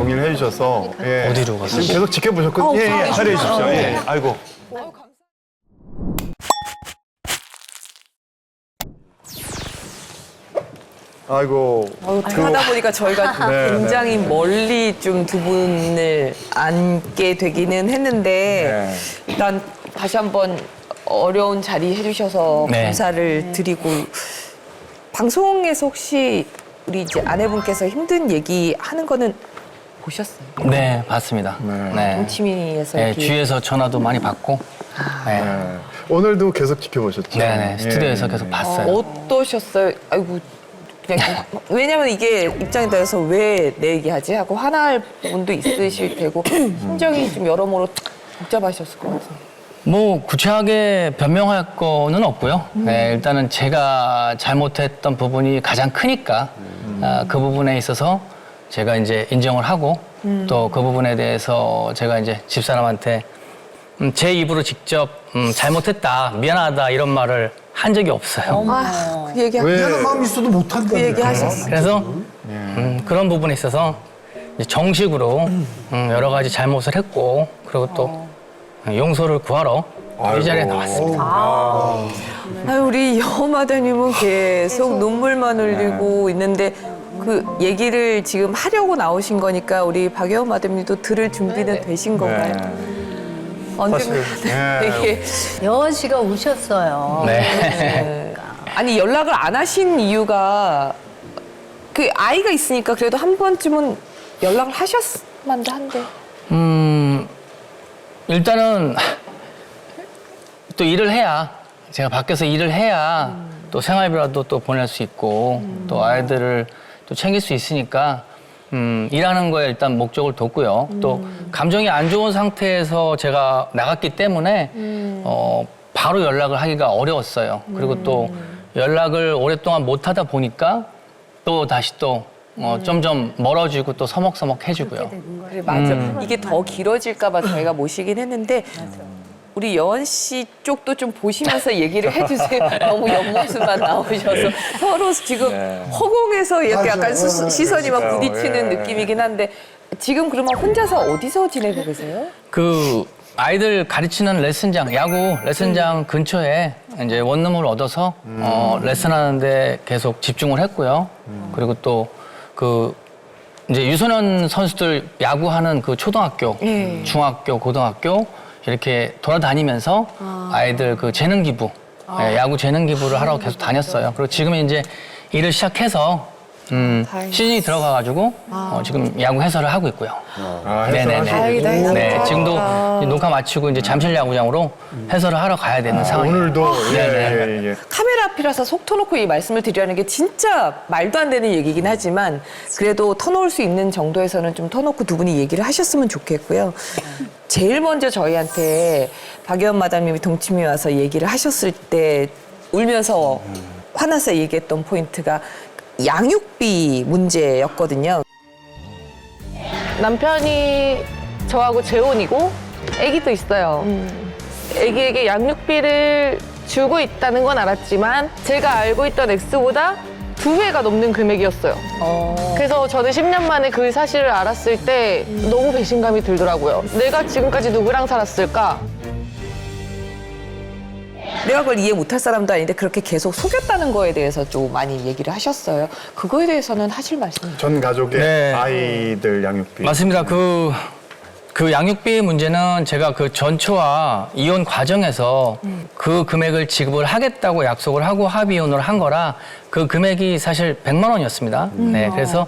동의를 해주셔서 예. 어디로 가세요? 지금 계속 지켜보셨거든요. 예, 예, 자리해 주십시오. 예. 아이고. 아이고. 하다 보니까 저희가 네, 굉장히 멀리 좀 두 분을 앉게 되기는 했는데 일단 다시 한번 어려운 자리 해주셔서 네. 감사를 드리고 방송에서 혹시 우리 이제 아내분께서 힘든 얘기 하는 거는 보셨어요? 네, 봤습니다. 네. 동치미에서 네, 이렇게 주위에서 전화도 많이 받고. 네. 네. 오늘도 계속 지켜보셨죠? 네네, 스튜디오에서 예. 계속 봤어요. 어떠셨어요? 아이고 그냥 왜냐면 이게 입장에 따라서 왜 내 얘기하지 하고 화날 부분도 있으실 테고 심정이 좀 여러모로 복잡하셨을 것 같아요. 뭐 구체하게 변명할 거는 없고요. 네, 일단은 제가 잘못했던 부분이 가장 크니까 그 부분에 있어서 제가 이제 인정을 하고 또 그 부분에 대해서 제가 이제 집사람한테 제 입으로 직접 잘못했다, 미안하다 이런 말을 한 적이 없어요. 그 얘기 왜? 미안한 마음이 있어도 못한다. 그 얘기 하셨어요. 그래서 그런 부분에 있어서 이제 정식으로 여러 가지 잘못을 했고 그리고 또 용서를 구하러 이 자리에 나왔습니다. 아유, 우리 여마다님은 계속 눈물만 흘리고 있는데 그 얘기를 지금 하려고 나오신 거니까 우리 박여원 마담님도 들을 준비는 되신 건가요? 언제면 예. 되게 여원 씨가 우셨어요. 네. 아니 연락을 안 하신 이유가 그 아이가 있으니까 그래도 한 번쯤은 연락을 하셨만도 한데. 일단은 또 일을 해야 제가 밖에서 일을 해야 또 생활비라도 또 보낼 수 있고 또 아이들을 또 챙길 수 있으니까 일하는 거에 일단 목적을 뒀고요. 또 감정이 안 좋은 상태에서 제가 나갔기 때문에 바로 연락을 하기가 어려웠어요. 그리고 또 연락을 오랫동안 못 하다 보니까 또 다시 또 점점 멀어지고 또 서먹서먹해지고요. 그래, 맞아. 이게 더 길어질까봐 저희가 모시긴 했는데 우리 여원 씨 쪽도 좀 보시면서 얘기를 해주세요. 너무 옆모습만 나오셔서 서로 지금 허공에서 이렇게 약간 시선이 막 부딪히는 느낌이긴 한데 지금 그러면 혼자서 어디서 지내고 계세요? 그 아이들 가르치는 레슨장, 야구 레슨장 근처에 이제 원룸을 얻어서 레슨하는데 계속 집중을 했고요. 그리고 또 그 이제 유소년 선수들 야구하는 그 초등학교, 중학교, 고등학교 이렇게 돌아다니면서 아이들 그 재능 기부, 야구 재능 기부를 하러 계속 다녔어요. 그리고 지금 이제 일을 시작해서 시즌이 들어가가지고 지금 야구 해설을 하고 있고요. 네네네. 다행이다. 네, 지금도 녹화 마치고 이제 잠실 야구장으로 해설을 하러 가야 되는 상황이에요. 오늘도 네네. 예. 카메라 앞이라서 속 터놓고 이 말씀을 드리라는 게 진짜 말도 안 되는 얘기긴 하지만 그래도 터놓을 수 있는 정도에서는 좀 터놓고 두 분이 얘기를 하셨으면 좋겠고요. 제일 먼저 저희한테 박여원 마담님이 동치미 와서 얘기를 하셨을 때 울면서 화나서 얘기했던 포인트가 양육비 문제였거든요. 남편이 저하고 재혼이고 아기도 있어요. 아기에게 양육비를 주고 있다는 건 알았지만 제가 알고 있던 액수보다 2배가 넘는 금액이었어요. 그래서 저는 10년 만에 그 사실을 알았을 때 너무 배신감이 들더라고요. 내가 지금까지 누구랑 살았을까? 내가 그걸 이해 못할 사람도 아닌데 그렇게 계속 속였다는 거에 대해서 좀 많이 얘기를 하셨어요. 그거에 대해서는 하실 말씀이 전 가족의 네. 아이들 양육비. 맞습니다. 그 양육비 문제는 제가 그 전초와 이혼 과정에서 그 금액을 지급을 하겠다고 약속을 하고 합의 이혼을 한 거라 그 금액이 사실 100만 원이었습니다. 네, 그래서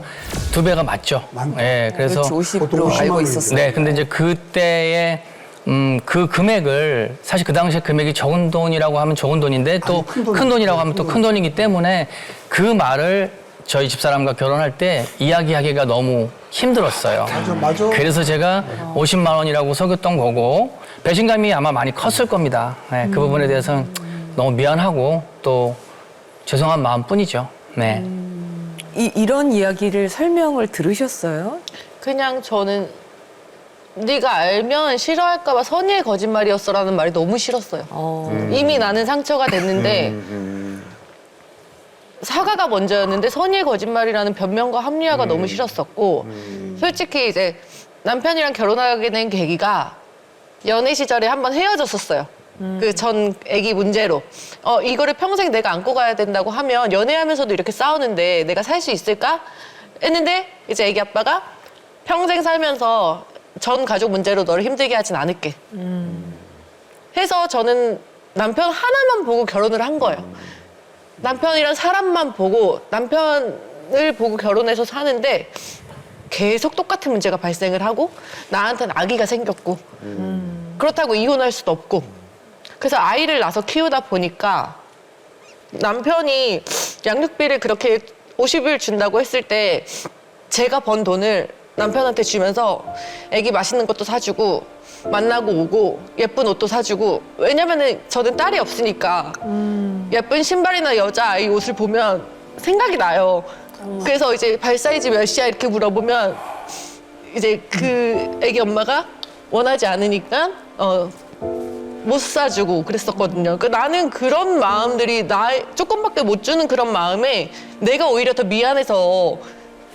2배가 맞죠. 네, 그래서 그렇지, 50으로 보통 50만 알고 원이죠. 있었어요. 네, 근데 이제 그때의 그 금액을 사실 그 당시에 금액이 적은 돈이라고 하면 적은 돈인데 또 큰 돈이라고 하면 또 큰 돈이기 때문에 그 말을 저희 집사람과 결혼할 때 이야기하기가 너무 힘들었어요. 맞아. 그래서 제가 50만 원이라고 속였던 거고 배신감이 아마 많이 컸을 겁니다. 네, 그 부분에 대해서는 너무 미안하고 또 죄송한 마음뿐이죠. 네. 이런 이야기를 설명을 들으셨어요? 그냥 저는 네가 알면 싫어할까봐 선의의 거짓말이었어라는 말이 너무 싫었어요. 이미 나는 상처가 됐는데 사과가 먼저였는데 선의의 거짓말이라는 변명과 합리화가 너무 싫었었고 솔직히 이제 남편이랑 결혼하게 된 계기가 연애 시절에 한번 헤어졌었어요. 그 전 아기 문제로 이거를 평생 내가 안고 가야 된다고 하면 연애하면서도 이렇게 싸우는데 내가 살 수 있을까? 했는데 이제 아기 아빠가 평생 살면서 전 가족 문제로 너를 힘들게 하진 않을게. 해서 저는 남편 하나만 보고 결혼을 한 거예요. 남편이란 사람만 보고 남편을 보고 결혼해서 사는데 계속 똑같은 문제가 발생을 하고 나한테는 아기가 생겼고 그렇다고 이혼할 수도 없고 그래서 아이를 낳아서 키우다 보니까 남편이 양육비를 그렇게 50을 준다고 했을 때 제가 번 돈을 남편한테 주면서 아기 맛있는 것도 사주고 만나고 오고 예쁜 옷도 사주고 왜냐면은 저는 딸이 없으니까 예쁜 신발이나 여자아이 옷을 보면 생각이 나요. 그래서 이제 발 사이즈 몇이야 이렇게 물어보면 이제 그 아기 엄마가 원하지 않으니까 못 사주고 그랬었거든요. 그러니까 나는 그런 마음들이 나 조금밖에 못 주는 그런 마음에 내가 오히려 더 미안해서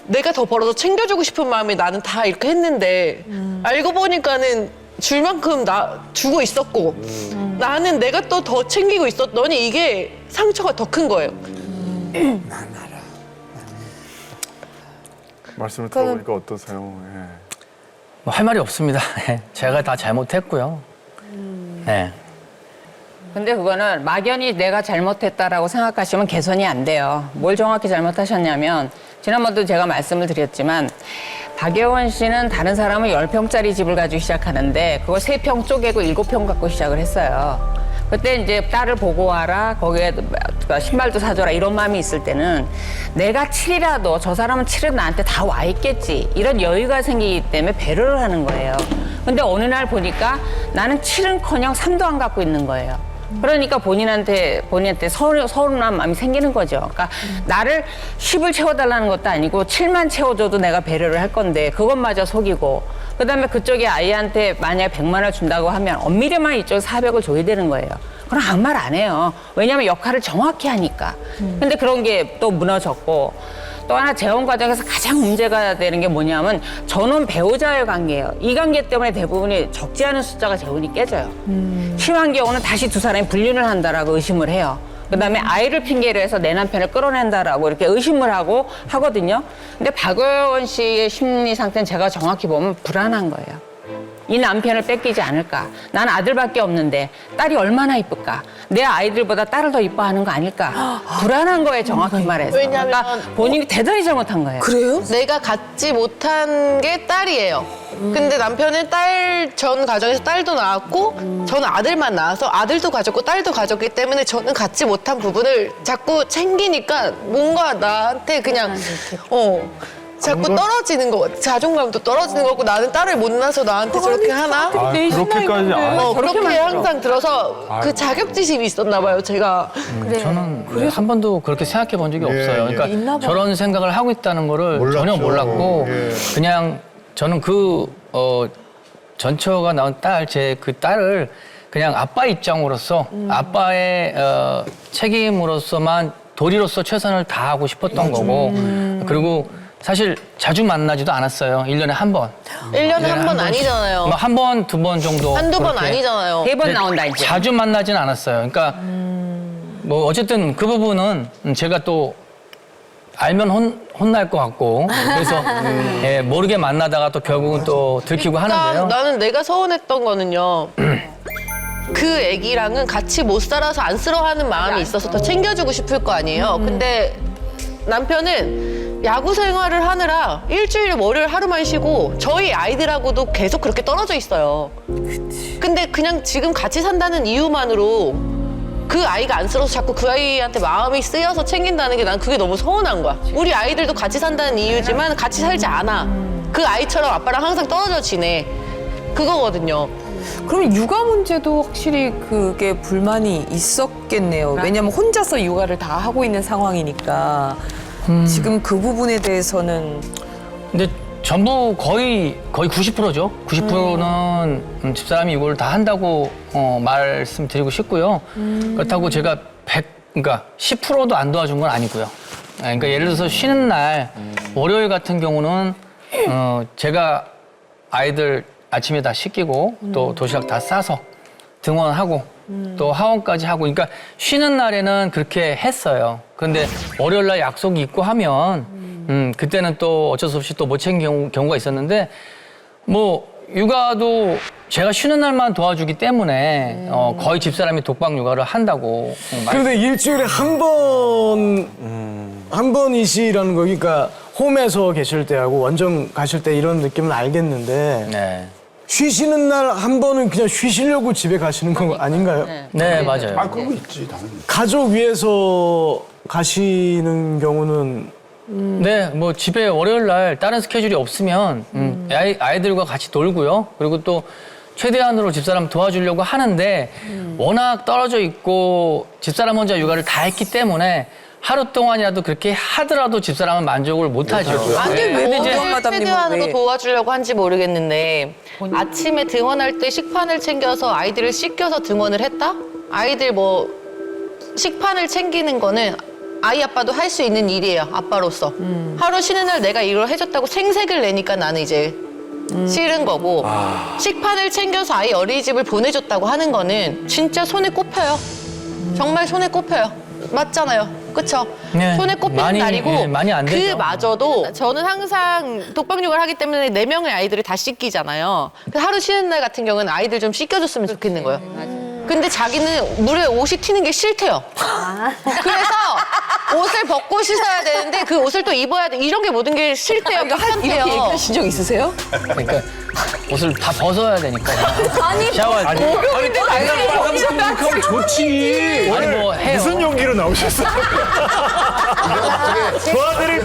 내가 더 벌어서 챙겨주고 싶은 마음에 나는 다 이렇게 했는데 알고 보니까는 줄 만큼 나 주고 있었고 나는 내가 또 더 챙기고 있었더니 이게 상처가 더 큰 거예요. 말씀을 들어보니까 어떠세요? 예. 뭐 할 말이 없습니다. 제가 다 잘못했고요. 네. 근데 그거는 막연히 내가 잘못했다라고 생각하시면 개선이 안 돼요. 뭘 정확히 잘못하셨냐면 지난번도 제가 말씀을 드렸지만 박예원 씨는 다른 사람은 10평짜리 집을 가지고 시작하는데 그걸 3평 쪼개고 7평 갖고 시작을 했어요. 그때 이제 딸을 보고 와라, 거기에 신발도 사줘라 이런 마음이 있을 때는 내가 7이라도 저 사람은 7은 나한테 다 와 있겠지 이런 여유가 생기기 때문에 배려를 하는 거예요. 근데 어느 날 보니까 나는 7은커녕 3도 안 갖고 있는 거예요. 그러니까 본인한테 서운한 마음이 생기는 거죠. 그러니까 나를 10을 채워달라는 것도 아니고 7만 채워줘도 내가 배려를 할 건데 그것마저 속이고 그다음에 그쪽에 아이한테 만약에 100만 원을 준다고 하면 엄밀히만 이쪽 400을 줘야 되는 거예요. 그럼 아무 말 안 해요. 왜냐하면 역할을 정확히 하니까. 근데 그런 게 또 무너졌고 또 하나 재혼 과정에서 가장 문제가 되는 게 뭐냐면 전원 배우자의 관계예요. 이 관계 때문에 대부분이 적지 않은 숫자가 재혼이 깨져요. 심한 경우는 다시 두 사람이 불륜을 한다라고 의심을 해요. 그다음에 아이를 핑계로 해서 내 남편을 끌어낸다라고 이렇게 의심을 하고 하거든요. 근데 박예원 씨의 심리 상태는 제가 정확히 보면 불안한 거예요. 이 남편을 뺏기지 않을까? 난 아들밖에 없는데 딸이 얼마나 이쁠까? 내 아이들보다 딸을 더 이뻐하는 거 아닐까? 불안한 거예요, 정확히 말해서. 왜냐면 그러니까 본인이 대단히 잘못한 거예요. 그래요? 내가 갖지 못한 게 딸이에요. 근데 남편은 딸 전 가정에서 딸도 낳았고 저는 아들만 낳아서 아들도 가졌고 딸도 가졌기 때문에 저는 갖지 못한 부분을 자꾸 챙기니까 뭔가 나한테 그냥 자꾸 떨어지는 거 같아. 자존감도 떨어지는 거고 나는 딸을 못 낳아서 나한테 저렇게 하나? 그렇게까지 그렇게 항상 들어서 그 자격지심이 있었나 봐요, 제가. 저는 한 번도 그렇게 생각해 본 적이 없어요. 예. 그러니까 저런 생각을 하고 있다는 거를 전혀 몰랐죠. 몰랐고 예. 그냥 저는 전처가 나온 제 그 딸을 그냥 아빠 입장으로서 아빠의 책임으로서만 도리로서 최선을 다하고 싶었던 거고 그리고 사실 자주 만나지도 않았어요. 1년에 한 번. 1년에 한 번 아니잖아요. 한 번, 두 번 정도. 한두 번 그렇게. 아니잖아요. 3번 나온다 이제. 자주 만나진 않았어요. 그러니까 뭐 어쨌든 그 부분은 제가 또 알면 혼날 것 같고 그래서 예, 모르게 만나다가 또 결국은 또 들키고 하는데요. 나는 내가 서운했던 거는요. 그 애기랑은 같이 못 살아서 안쓰러워하는 마음이 있어서 더 챙겨주고 싶을 거 아니에요. 근데 남편은 야구 생활을 하느라 일주일에 월요일 하루만 쉬고 저희 아이들하고도 계속 그렇게 떨어져 있어요. 근데 그냥 지금 같이 산다는 이유만으로 그 아이가 안쓰러워서 자꾸 그 아이한테 마음이 쓰여서 챙긴다는 게 난 그게 너무 서운한 거야. 우리 아이들도 같이 산다는 이유지만 같이 살지 않아. 그 아이처럼 아빠랑 항상 떨어져 지내. 그거거든요. 그러면 육아 문제도 확실히 그게 불만이 있었겠네요. 왜냐면 혼자서 육아를 다 하고 있는 상황이니까. 지금 그 부분에 대해서는 근데 전부 거의 90%죠. 90%는 집사람이 이걸 다 한다고 말씀드리고 싶고요. 그렇다고 제가 그러니까 10%도 안 도와준 건 아니고요. 그러니까 예를 들어서 쉬는 날 월요일 같은 경우는 제가 아이들 아침에 다 씻기고 또 도시락 다 싸서 등원하고 또 하원까지 하고 그러니까 쉬는 날에는 그렇게 했어요. 그런데 월요일 날 약속이 있고 하면 그때는 또 어쩔 수 없이 또 못 챙긴 경우가 있었는데 뭐 육아도 제가 쉬는 날만 도와주기 때문에 거의 집사람이 독박 육아를 한다고 그런데 일주일에 한 번이시라는 거, 그러니까 홈에서 계실 때하고 원정 가실 때 이런 느낌은 알겠는데 네. 쉬시는 날 한 번은 그냥 쉬시려고 집에 가시는 건 아닌가요? 네, 맞아요. 그거 있지, 당연히. 가족 위해서 가시는 경우는 네, 뭐 집에 월요일 날 다른 스케줄이 없으면 아이들과 같이 놀고요. 그리고 또 최대한으로 집사람 도와주려고 하는데 워낙 떨어져 있고 집사람 혼자 육아를 다 했기 때문에 하루 동안이라도 그렇게 하더라도 집사람은 만족을 못하죠. 아니, 네. 왜 근데 이제 마담님은 최대한으로 왜? 도와주려고 한지 모르겠는데 아침에 등원할 때 식판을 챙겨서 아이들을 씻겨서 등원을 했다? 아이들 뭐 식판을 챙기는 거는 아이 아빠도 할 수 있는 일이에요, 아빠로서. 하루 쉬는 날 내가 이걸 해줬다고 생색을 내니까 나는 이제 싫은 거고 식판을 챙겨서 아이 어린이집을 보내줬다고 하는 거는 진짜 손에 꼽혀요. 정말 손에 꼽혀요. 맞잖아요. 그쵸? 네, 손에 꼽히는 많이, 날이고 예, 많이 안 되죠. 그마저도 저는 항상 독박육아를 하기 때문에 4명의 아이들을 다 씻기잖아요. 그래서 하루 쉬는 날 같은 경우는 아이들 좀 씻겨줬으면 좋겠는 거예요. 근데 자기는 물에 옷이 튀는 게 싫대요. 그래서 옷을 벗고 씻어야 되는데 그 옷을 또 입어야 돼. 이런 게 모든 게 싫대요. 이렇게 귀찮대요. 얘기하신 적 있으세요? 그러니까 옷을 다 벗어야 되니까. 샤워할 때. 그럼 좋지. 아니 뭐 해요. 무슨 용기로 나오셨어요? 도와드릴